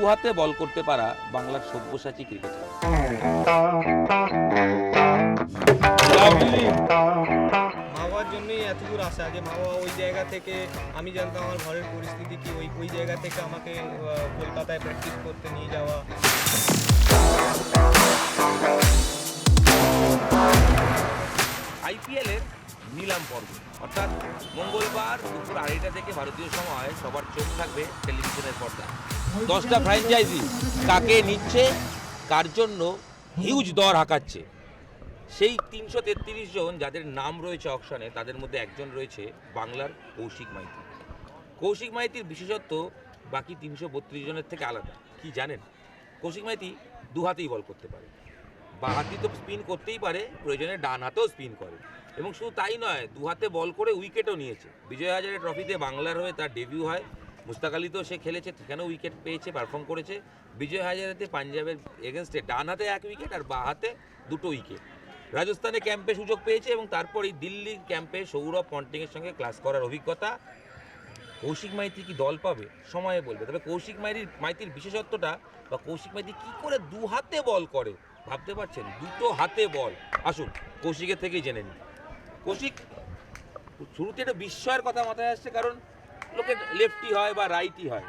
হাতে বল করতে পারা বাংলার সব্যসাচী ক্রিকেটার। মা বাবার জন্যই এতদূর আসা, যে মা বাবা ওই জায়গা থেকে, আমি জানতাম আমার ঘরের পরিস্থিতি কি, ওই জায়গা থেকে আমাকে কলকাতায় প্র্যাকটিস করতে নিয়ে যাওয়া। আইপিএলের নিলাম পর্ব, অর্থাৎ মঙ্গলবার দুপুর 2:30 থেকে ভারতীয় সময় সবার চোখ থাকবে টেলিভিশনের পর্দায়। 10টা ফ্র্যাঞ্চাইজি কাকে নিচ্ছে, কার জন্য হিউজ দর হাঁকাচ্ছে, সেই 333 জন যাদের নাম রয়েছে অকশনে, তাদের মধ্যে একজন রয়েছে বাংলার কৌশিক মাইতি। কৌশিক মাইতির বিশেষত্ব বাকি 332 জনের থেকে আলাদা। কি জানেন? কৌশিক মাইতি দু হাতেই বল করতে পারে, বাঁ হাতি তো স্পিন করতেই পারে, প্রয়োজনে ডান হাতেও স্পিন করে। এবং শুধু তাই নয়, দু হাতে বল করে উইকেটও নিয়েছে। বিজয় হাজারে ট্রফিতে বাংলার হয়ে তার ডেবিউ হয়, মুস্তাক আলীতেও সে খেলেছে, সেখানেও উইকেট পেয়েছে, পারফর্ম করেছে। বিজয় হাজারেতে পাঞ্জাবের এগেনস্টে ডান হাতে 1 উইকেট আর বাঁ হাতে 2 উইকেট। রাজস্থানে ক্যাম্পে সুযোগ পেয়েছে এবং তারপরেই দিল্লির ক্যাম্পে সৌরভ পন্টিংয়ের সঙ্গে ক্লাস করার অভিজ্ঞতা। কৌশিক মাইতি কি দল পাবে? সময়ে বলবে। তবে কৌশিক মাইতির বিশেষত্বটা, বা কৌশিক মাইতি কী করে দু হাতে বল করে ভাবতে পারছেন? 2 হাতে বল। আসুন কৌশিকের থেকেই জেনে নিন। কৌশিক শুরুতে একটা বিস্ময়ের কথা মাথায় আসছে, কারণ লোকে লেফটি হয় বা রাইটি হয়।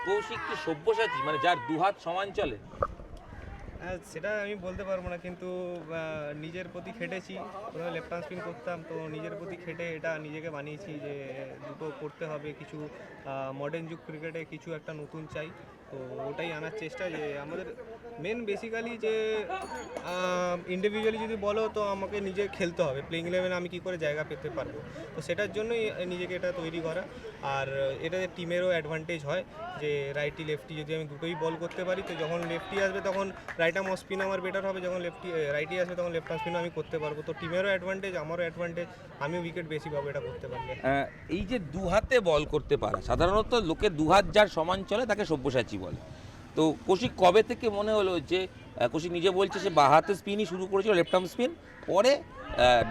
কৌশিক কি সব্যসাচী, মানে যার 2 হাত সমান চলে? হ্যাঁ, সেটা আমি বলতে পারবো না, কিন্তু নিজের প্রতি খেটেছি। প্রথমে লেফট হ্যান্ড স্পিন করতাম, তো নিজের প্রতি খেটে এটা নিজেকে বানিয়েছি যে দুটো করতে হবে। কিছু মডার্ন যুগ ক্রিকেটে কিছু একটা নতুন চাই, তো ওটাই আনার চেষ্টা। যে আমাদের মেন বেসিক্যালি যে ইন্ডিভিজুয়ালি যদি বলো, তো আমাকে নিজে খেলতে হবে। প্লেইং ইলেভেনে আমি কী করে জায়গা পেতে পারবো, তো সেটার জন্যই নিজেকে এটা তৈরি করা। আর এটাতে টিমেরও অ্যাডভান্টেজ হয় যে রাইটি লেফটি যদি আমি দুটোই বল করতে পারি, তো যখন লেফটি আসবে তখন রাইট আর্ম স্পিন আমার বেটার হবে, যখন রাইটি আসবে তখন লেফট আর্ম স্পিন আমি করতে পারবো। তো টিমেরও অ্যাডভান্টেজ, আমারও অ্যাডভান্টেজ, আমি উইকেট বেশি পাবো এটা করতে পারলে। এই যে 2 হাতে বল করতে পারা, সাধারণত লোকে 2 হাত যার সমান চলে তাকে সব্যসাচী বলে। তো কৌশিক কবে থেকে মনে হলো যে, কৌশিক নিজে বলছে সে বাঁ হাতে স্পিনই শুরু করেছিল, লেফট আর্ম স্পিন, পরে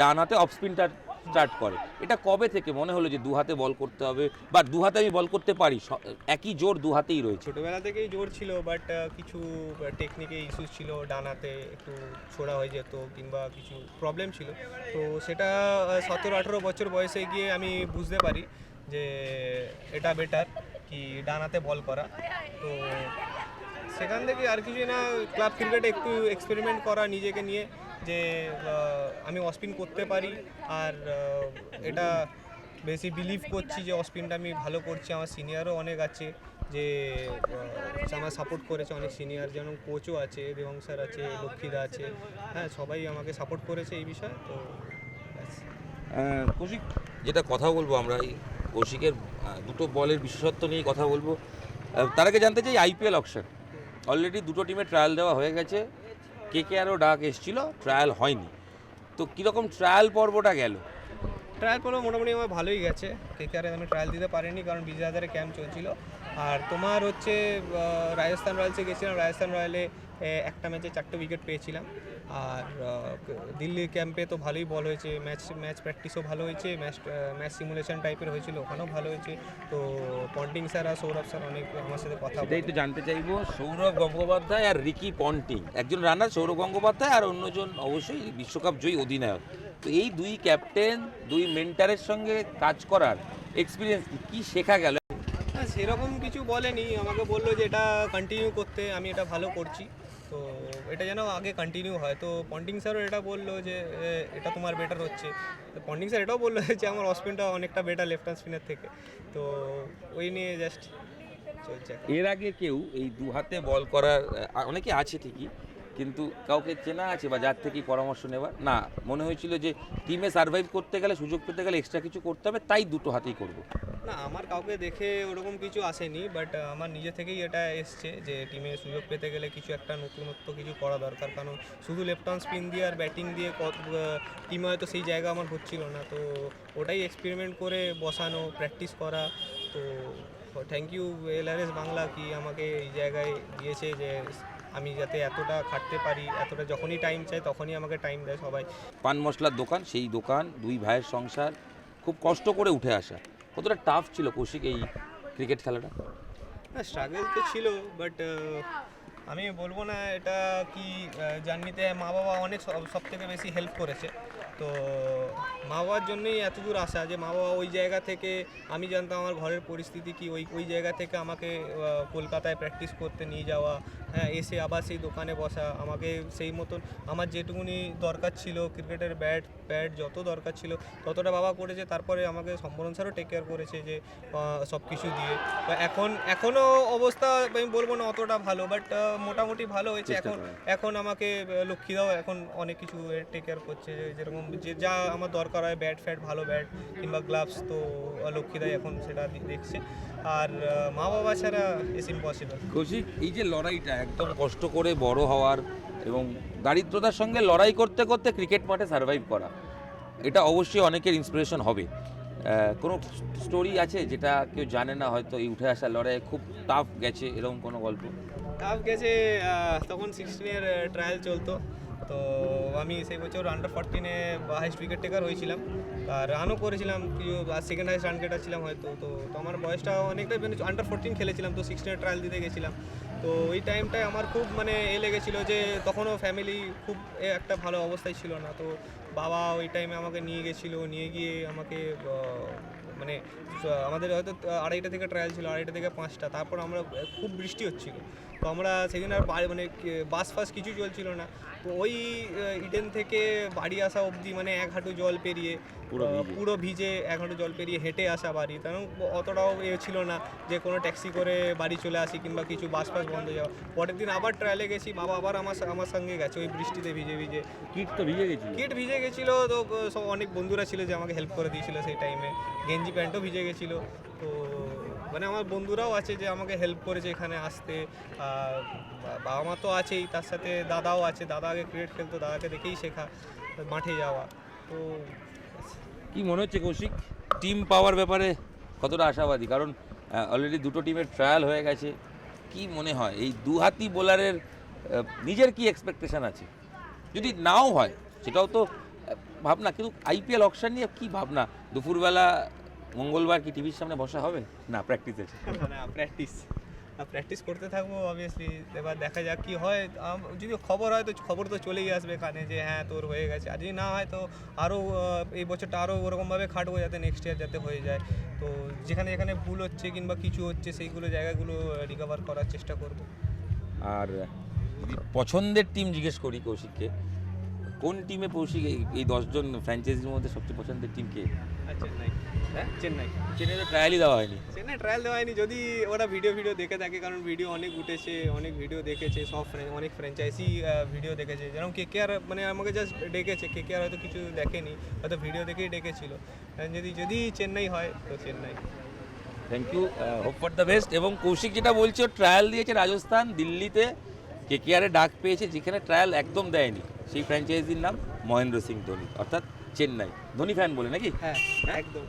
ডান হাতে অফ স্পিনটা স্টার্ট করে। এটা কবে থেকে মনে হলো যে 2 হাতে বল করতে হবে, বা 2 হাতে আমি বল করতে পারি? একই জোর 2 হাতেই রয়েছে। ছোটোবেলা থেকেই জোর ছিল, বাট কিছু টেকনিকে ইস্যুস ছিল, ডান হাতে একটু ছোড়া হয়ে যেত কিংবা কিছু প্রবলেম ছিল। তো সেটা 17-18 বছর বয়সে গিয়ে আমি বুঝতে পারি যে এটা বেটার কি ডান হাতে বল করা। তো সেখান থেকে আর কিছু না, ক্লাব ক্রিকেটে একটু এক্সপেরিমেন্ট করা নিজেকে নিয়ে, যে আমি অস্পিন করতে পারি। আর এটা বেশি বিলিভ করছি যে অস্পিনটা আমি ভালো করছি। আমার সিনিয়রও অনেক আছে যে আমার সাপোর্ট করেছে, অনেক সিনিয়র, যেমন কোচও আছে, দেবং স্যার আছে, লক্ষ্মীদা আছে, হ্যাঁ, সবাই আমাকে সাপোর্ট করেছে এই বিষয়ে। তো কৌশিক, যেটা কথা বলবো আমরা এই কৌশিকের 2টো বলের বিশেষত্ব নিয়ে কথা বলবো। তার আগে জানতে চাই, আইপিএল অকশন অলরেডি 2টো টিমে ট্রায়াল দেওয়া হয়ে গেছে। কেকেআরও ডাক এসেছিল, ট্রায়াল হয়নি। তো কীরকম ট্রায়াল পর্বটা গেল? ট্রায়াল পর্ব মোটামুটি আমার ভালোই গেছে। কেকেআরে আমি ট্রায়াল দিতে পারিনি, কারণ বিজয় হাজারে ক্যাম্প চলছিল। আর তোমার হচ্ছে রাজস্থান রয়্যালসে গেছিলাম, রাজস্থান রয়্যালে একটা ম্যাচে 4টে উইকেট পেয়েছিলাম। আর দিল্লির ক্যাম্পে তো ভালোই বল হয়েছে, ম্যাচ প্র্যাকটিসও ভালো হয়েছে, ম্যাচ সিমুলেশন টাইপের হয়েছিল, ওখানেও ভালো হয়েছে। তো পন্টিং স্যার আর সৌরভ স্যার অনেক আমার সাথে কথা এটাই তো জানতে চাইবো। সৌরভ গঙ্গোপাধ্যায় আর রিকি পন্টিং, একজন রানার সৌরভ গঙ্গোপাধ্যায় আর অন্যজন অবশ্যই বিশ্বকাপ জয়ী অধিনায়ক। তো এই 2 ক্যাপ্টেন, 2 মেন্টারের সঙ্গে কাজ করার এক্সপিরিয়েন্স কি শেখা গেল? সেরকম কিছু বলেনি, আমাকে বললো যে এটা কন্টিনিউ করতে, আমি এটা ভালো করছি, তো এটা যেন আগে কন্টিনিউ হয়। তো পন্টিং স্যারও এটা বললো যে এটা তোমার বেটার হচ্ছে। তো পন্টিং স্যার এটাও বললো যে আমার অফ-স্পিনটা অনেকটা বেটার লেফট হ্যান্ড স্পিনের থেকে। তো ওই নিয়ে জাস্ট চলছে। এর আগে কেউ এই 2 হাতে বল করার, অনেকে আছে ঠিকই, কিন্তু কাউকে চেনা আছে বা যার থেকে পরামর্শ নেওয়ার? না, মনে হয়েছিল যে টিমে সার্ভাইভ করতে গেলে, সুযোগ পেতে গেলে এক্সট্রা কিছু করতে হবে, তাই 2টো হাতেই করবো? না, আমার কাউকে দেখে ওরকম কিছু আসেনি, বাট আমার নিজে থেকেই এটা এসছে যে টিমে সুযোগ পেতে গেলে কিছু একটা নতুনত্ব কিছু করা দরকার। কারণ শুধু লেফট হ্যান্ড স্পিন দিয়ে আর ব্যাটিং দিয়ে টিমে হয়তো সেই জায়গা আমার হচ্ছিল না। তো ওটাই এক্সপেরিমেন্ট করে বসানো, প্র্যাকটিস করা। তো থ্যাংক ইউ এলআরএস বাংলা কি আমাকে এই জায়গায় দিয়েছে যে আমি যাতে এতটা খাটতে পারি, এতটা যখনই টাইম চাই তখনই আমাকে টাইম দেয় সবাই। পান মশলার দোকান, সেই দোকান, 2 ভাইয়ের সংসার, খুব কষ্ট করে উঠে আসা। কতটা টাফ ছিল কৌশিক এই ক্রিকেট খেলাটা? না স্ট্রাগল তো ছিল, বাট আমি বলবো না এটা কি জার্নিতে মা বাবা অনেক সব থেকে বেশি হেল্প করেছে। তো মা বাবার জন্যই এত দূর আসা, যে মা বাবা ওই জায়গা থেকে, আমি জানতাম আমার ঘরের পরিস্থিতি কি, ওই জায়গা থেকে আমাকে কলকাতায় প্র্যাকটিস করতে নিয়ে যাওয়া, হ্যাঁ, এসে আবার সেই দোকানে বসা, আমাকে সেই মতন আমার যেটুকুনি দরকার ছিল ক্রিকেটের ব্যাট যত দরকার ছিল ততটা বাবা করেছে। তারপরে আমাকে সম্বরণ স্যারও টেক কেয়ার করেছে যে সব কিছু দিয়ে। বা এখনও অবস্থা আমি বলবো না অতটা ভালো, বাট মোটামুটি ভালো হয়েছে। এখন আমাকে লক্ষ্মীদাও এখন অনেক কিছু টেক কেয়ার করছে, যেরকম যে যা আমার দরকার হয়, ব্যাট ভালো ব্যাট কিংবা গ্লাভস, তো লক্ষ্মীদাই এখন সেটা দেখছে। আর মা বাবা ছাড়া ইটস ইম্পসিবল। কৌশিক, এই যে লড়াইটা একদম কষ্ট করে বড় হওয়ার এবং দারিদ্রতার সঙ্গে লড়াই করতে করতে ক্রিকেট মাঠে সার্ভাইভ করা, এটা অবশ্যই অনেকের ইন্সপিরেশন হবে। কোনো স্টোরি আছে যেটা কেউ জানে না, হয়তো এই উঠে আসা লড়াইয়ে খুব টাফ গেছে, এরকম কোনো গল্প? টাফ গেছে, তখন 16-এর ট্রায়াল চলতো, তো আমি সেই বছর আন্ডার-14-এ হাইস্ট উইকেট টেকার হয়েছিলাম, আর রানও করেছিলাম, সেকেন্ড হাইস্ট রান গেটার ছিলাম হয়তো। তো আমার বয়সটা অনেকটাই, মানে আন্ডার-14 খেলেছিলাম, তো 16-এর ট্রায়াল দিতে গেছিলাম। তো ওই টাইমটায় আমার খুব মানে লেগেছিলো যে তখনও ফ্যামিলি খুব একটা ভালো অবস্থায় ছিল না। তো বাবা ওই টাইমে আমাকে নিয়ে গিয়ে আমাকে মানে আমাদের হয়তো 2:30 থেকে ট্রায়াল ছিল, 2:30 থেকে 5টা, তারপর আমরা খুব বৃষ্টি হচ্ছিল, তো আমরা সেদিন আর মানে বাস ফাস কিছু চলছিল না। তো ওই ইডেন থেকে বাড়ি আসা অবধি মানে 1 হাঁটু জল পেরিয়ে, পুরো ভিজে 1 হাঁটু জল পেরিয়ে হেঁটে আসা বাড়ি, কারণ অতটাও ছিল না যে কোনো ট্যাক্সি করে বাড়ি চলে আসি কিংবা কিছু বাস ফাস বন্ধ যাওয়া। পরের দিন আবার ট্রায়ালে গেছি, বাবা আবার আমার সঙ্গে গেছে ওই বৃষ্টিতে ভিজে। কিট ভিজে গেছিলো, তো সব অনেক বন্ধুরা ছিল যে আমাকে হেল্প করে দিয়েছিল সেই টাইমে, গেঞ্জি প্যান্টও ভিজে গেছিলো। তো মানে আমার বন্ধুরাও আছে যে আমাকে হেল্প করেছে এখানে আসতে, বাবা মা তো আছেই, তার সাথে দাদাও আছে, দাদা আগে ক্রিকেট খেলতো, দাদাকে দেখেই শেখা মাঠে যাওয়া। তো কি মনে হচ্ছে কৌশিক, টিম পাওয়ার ব্যাপারে কতটা আশাবাদী? কারণ অলরেডি দুটো টিমের ট্রায়াল হয়ে গেছে। কি মনে হয় এই দুহাতি বোলারের নিজের কি এক্সপেকটেশন আছে? যদি নাও হয় সেটাও তো ভাবনা, কিন্তু আইপিএল অকশন নিয়ে কি ভাবনা? দুপুরবেলা মঙ্গলবার কি টিভির সামনে বসা হবে? না, প্র্যাকটিসে প্র্যাকটিস করতে থাকবো অবভিয়াসলি, এবার দেখা যাক কি হয়। যদি খবর হয় তো খবর তো চলেই আসবে এখানে যে হ্যাঁ তোর হয়ে গেছে, আর যদি না হয় তো আরও এই বছরটা আরও ওরকমভাবে খাটবো যাতে নেক্সট ইয়ার যাতে হয়ে যায়। তো যেখানে ভুল হচ্ছে কিংবা কিছু হচ্ছে সেইগুলো জায়গাগুলো রিকভার করার চেষ্টা করব। আর যদি পছন্দের টিম জিজ্ঞেস করি কৌশিককে, কোন টিমে কৌশিক এই 10 জন ফ্র্যাঞ্চাইজির মধ্যে সবচেয়ে পছন্দের টিম কে? চেন্নাই তো ট্রায়ালই দেওয়া হয়নি। ট্রায়াল দেওয়া হয়নি, যদি ওরা ভিডিও দেখে থাকে, কারণ ভিডিও অনেক উঠেছে, অনেক ভিডিও দেখেছে, সব অনেক ফ্র্যাঞ্চাইজি ভিডিও দেখেছে। যেরকম কেকেআর মানে আমাকে জাস্ট ডেকেছে, কেকেআর হয়তো কিছু দেখেনি, হয়তো ভিডিও দেখেই ডেকেছিল। যদি চেন্নাই হয় তো Chennai. Thank you, hope for the best. এবং কৌশিক যেটা বলছে, ট্রায়াল দিয়েছে রাজস্থান, দিল্লিতে কেকেআরে ডাক পেয়েছে, যেখানে ট্রায়াল একদম দেয়নি, সেই ফ্র্যাঞ্চাইজির নাম মহেন্দ্র সিং ধোনি, অর্থাৎ চেন্নাই। ধোনি ফ্যান বলে নাকি? হ্যাঁ একদম।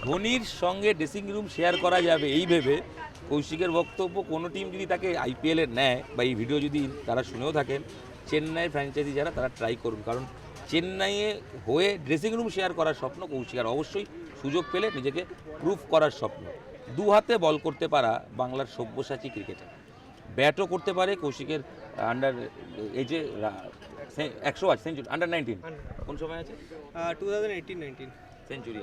ধোনির সঙ্গে ড্রেসিং রুম শেয়ার করা যাবে এই ভেবে কৌশিকের বক্তব্য, কোনো টিম যদি তাকে আইপিএলে নেয় বা এই ভিডিও যদি তারা শুনেও থাকেন, চেন্নাইয়ের ফ্র্যাঞ্চাইজি যারা তারা ট্রাই করুন, কারণ চেন্নাইয়ে হয়ে ড্রেসিং রুম শেয়ার করার স্বপ্ন কৌশিক, আর অবশ্যই সুযোগ পেলে নিজেকে প্রুফ করার স্বপ্ন। দু হাতে বল করতে পারা বাংলার সব্যসাচী ক্রিকেটার, ব্যাটও করতে পারে। কৌশিকের আন্ডার এজে 100 আছে, সেঞ্চুরি, আন্ডার-19 কোন সময় আছে? 2018-19 সেঞ্চুরি।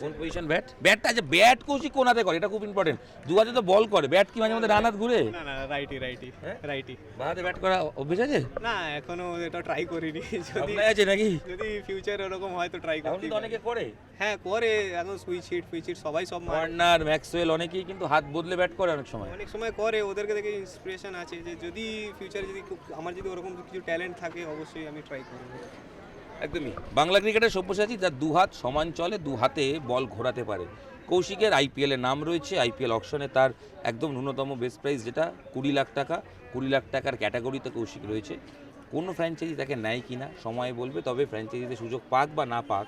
কোন পজিশন? ব্যাটটা আছে, ব্যাট কৌশিক কোন হাতে করে, এটা খুব ইম্পর্টেন্ট। দু হাতে তো বল করে, ব্যাট কি মাঝে মধ্যে ডান হাত ঘুরে? না রাইটি। বাঁ হাতে ব্যাট করা অভ্যেস আছে? না এখনো এটা ট্রাই করিনি, যদি আছে নাকি? যদি ফিউচার এরকম হয় তো ট্রাই করব। এখন তো অনেকে করে। হ্যাঁ করে, এখন সুইচ হিট সবাই সব ওয়ার্নার, ম্যাক্সওয়েল, অনেকেই কিন্তু হাত বদলে ব্যাট করে অনেক সময় করে, ওদেরকে দেখে ইন্সপিরেশন আছে যে যদি ফিউচারে যদি আমার যদি ওরকম কিছু ট্যালেন্ট থাকে অবশ্যই আমি ট্রাই করব। একদমই বাংলা ক্রিকেটের সব্যসাচী, যার দু হাত সমান চলে, দু হাতে বল ঘোরাতে পারে। কৌশিকের আইপিএলে নাম রয়েছে, আইপিএল অকশনে তার একদম ন্যূনতম বেস্ট প্রাইস যেটা 20 লাখ টাকা। 20 লাখ টাকার ক্যাটাগরিতে কৌশিক রয়েছে। কোনো ফ্র্যাঞ্চাইজি তাকে নেয় কি না সময় বলবে, তবে ফ্র্যাঞ্চাইজিতে সুযোগ পাক বা না পাক,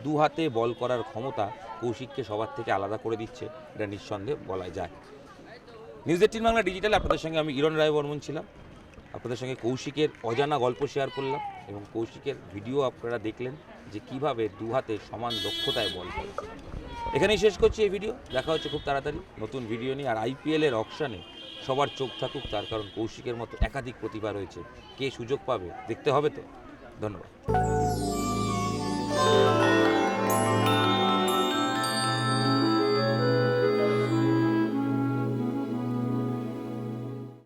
দু হাতে বল করার ক্ষমতা কৌশিককে সবার থেকে আলাদা করে দিচ্ছে, এটা নিঃসন্দেহে বলা যায়। নিউজ 18 বাংলা ডিজিটাল, আপনাদের সঙ্গে আমি ইরণ রায় বর্মন ছিলাম। আপনাদের সঙ্গে কৌশিকের অজানা গল্প শেয়ার করলাম এবং কৌশিকের ভিডিও আপনারা দেখলেন যে কিভাবে দু হাতে সমান দক্ষতায় বল করে। এখানেই শেষ করছি এই ভিডিও, দেখা হচ্ছে খুব তাড়াতাড়ি নতুন ভিডিও নিয়ে। আর আইপিএলের অকশানে সবার চোখ থাকুক, তার কারণ কৌশিকের মতো একাধিক প্রতিভা রয়েছে। কে সুযোগ পাবে দেখতে হবে তো। ধন্যবাদ।